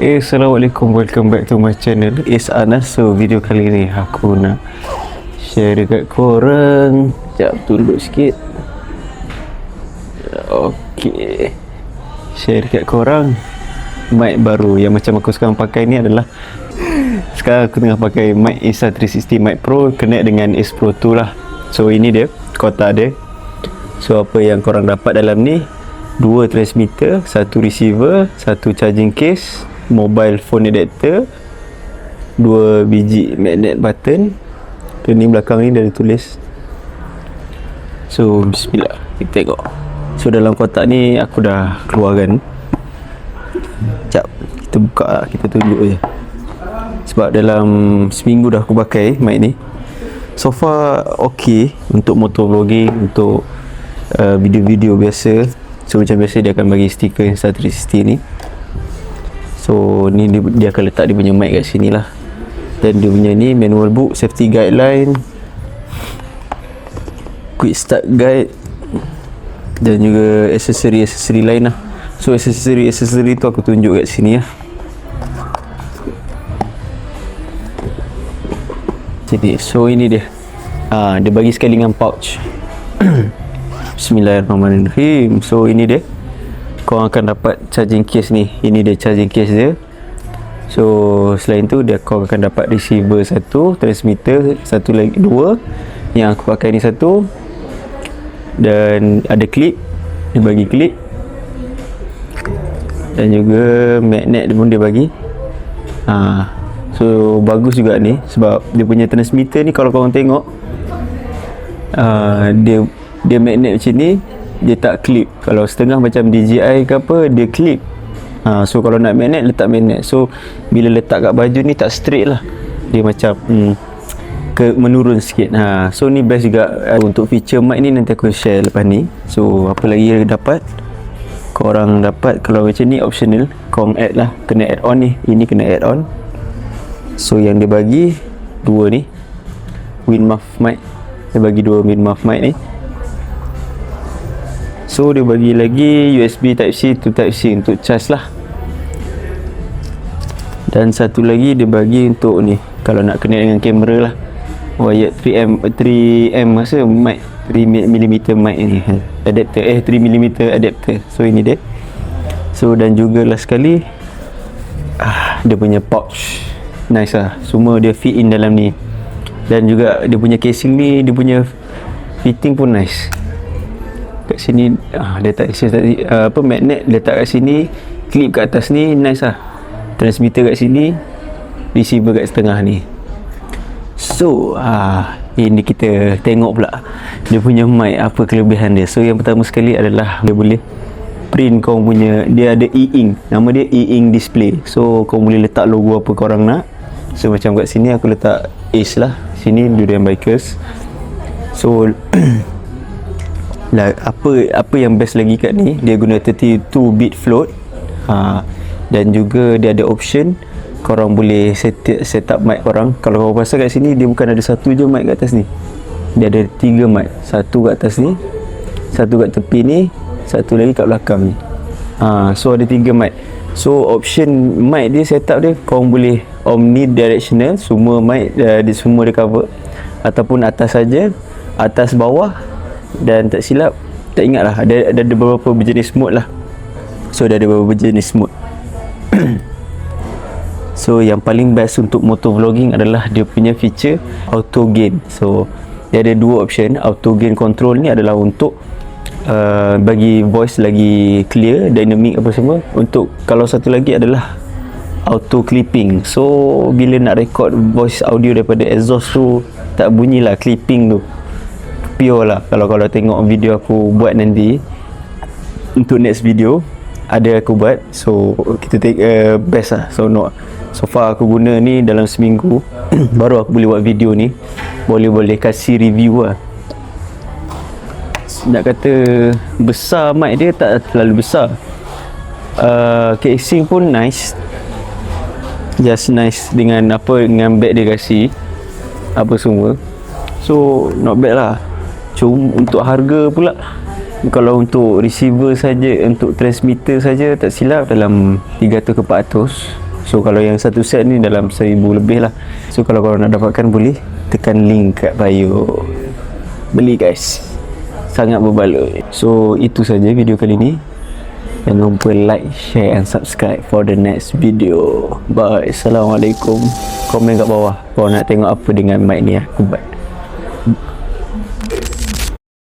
Assalamualaikum, welcome back to my channel. It's Anas. So video kali ni aku nak share dekat korang. Sekejap tunduk sikit. Okay, share dekat korang mic baru yang macam aku sekarang pakai ni adalah, sekarang aku tengah pakai mic Insta360 Mic Pro connect dengan Ace Pro 2 lah. So ini dia kotak dia. So apa yang korang dapat dalam ni, 2 transmitter, 1 receiver, 1 charging case, mobile phone adapter, 2 biji magnet button. Dan ni belakang ni dah tulis. So bismillah, kita tengok. So dalam kotak ni aku dah keluarkan. Sekejap, kita buka lah, kita tunjuk je. Sebab dalam seminggu dah aku pakai mic ni, so far ok untuk motovlogging, untuk video-video biasa. So macam biasa dia akan bagi stiker Insta360 ni. So ni dia akan letak dia punya mic kat sini lah. Dan dia punya ni manual book, safety guideline, quick start guide, dan juga aksesori lain lah. So aksesori tu aku tunjuk kat sini lah. Jadi so ini dia. Dia bagi sekali dengan pouch. Bismillahirrahmanirrahim. So ini dia, korang akan dapat charging case ni. Ini dia charging case dia. So selain tu korang akan dapat receiver 1, transmitter 1 lagi, 2. Yang aku pakai ni 1. Dan ada clip, dia bagi clip. Dan juga magnet pun dia bagi. So bagus juga ni, sebab dia punya transmitter ni kalau korang tengok, dia magnet macam ni, dia tak clip. Kalau setengah macam DJI ke apa, dia clip. So kalau nak magnet, letak magnet. So bila letak kat baju ni tak straight lah, dia macam menurun sikit. So ni best juga. Untuk feature mic ni nanti aku share lepas ni. So apa lagi yang dapat, korang dapat kalau macam ni optional, korang add lah, kena add on ni. Ini kena add on. So yang dia bagi 2 ni Winmuff mic. Dia bagi 2 Winmuff mic ni. So dia bagi lagi USB Type-C to Type-C untuk charge lah. Dan satu lagi dia bagi untuk ni, kalau nak connect dengan kamera lah, wired 3M masa mic 3mm mic ni, adapter 3mm adapter. So ini dia. So dan juga last sekali, dia punya pouch nice lah, semua dia fit in dalam ni. Dan juga dia punya casing ni, dia punya fitting pun nice. Kat sini letak magnet letak kat sini, clip kat atas ni nice lah. Transmitter kat sini, receiver kat setengah ni. So ini kita tengok pula dia punya mic, apa kelebihan dia. So yang pertama sekali adalah dia boleh print kau punya, dia ada e-ink, nama dia e-ink display. So kau boleh letak logo apa korang nak. So macam kat sini aku letak Ace lah, sini Durian Bikers. So apa yang best lagi kat ni, dia guna 32-bit float. Dan juga dia ada option korang boleh set up mic korang. Kalau korang pasal kat sini, dia bukan ada satu je mic kat atas ni, dia ada 3 mic. Satu kat atas ni, satu kat tepi ni, satu lagi kat belakang ni. So ada 3 mic. So option mic dia, setup dia, korang boleh omnidirectional, semua mic dia semua dia cover, ataupun atas saja, atas bawah. Dan tak silap, tak ingat lah, ada beberapa berjenis mode lah. So ada beberapa jenis mode. So yang paling best untuk motovlogging adalah dia punya feature auto gain. So dia ada 2 option. Auto gain control ni adalah untuk bagi voice lagi clear, dynamic apa semua. Untuk kalau satu lagi adalah auto clipping. So bila nak record voice audio daripada exhaust tu, tak bunyilah clipping tu, pure lah. Kalau tengok video aku buat nanti untuk next video, ada aku buat. So kita take best lah. So far aku guna ni dalam seminggu baru aku boleh buat video ni. Boleh kasih review lah. Nak kata besar mic dia, tak terlalu besar. Casing pun nice, just nice, dengan bag dia kasih apa semua. So not bad lah. Cuma untuk harga pula, kalau untuk receiver saja, untuk transmitter saja tak silap dalam 300 ke 400. So kalau yang satu set ni dalam 1000 lebih lah. So kalau korang nak dapatkan boleh tekan link kat bio. Beli guys, sangat berbaloi. So itu saja video kali ni. Jangan lupa like, share and subscribe for the next video. Bye. Assalamualaikum. Komen kat bawah kalau nak tengok apa dengan mic ni. Goodbye.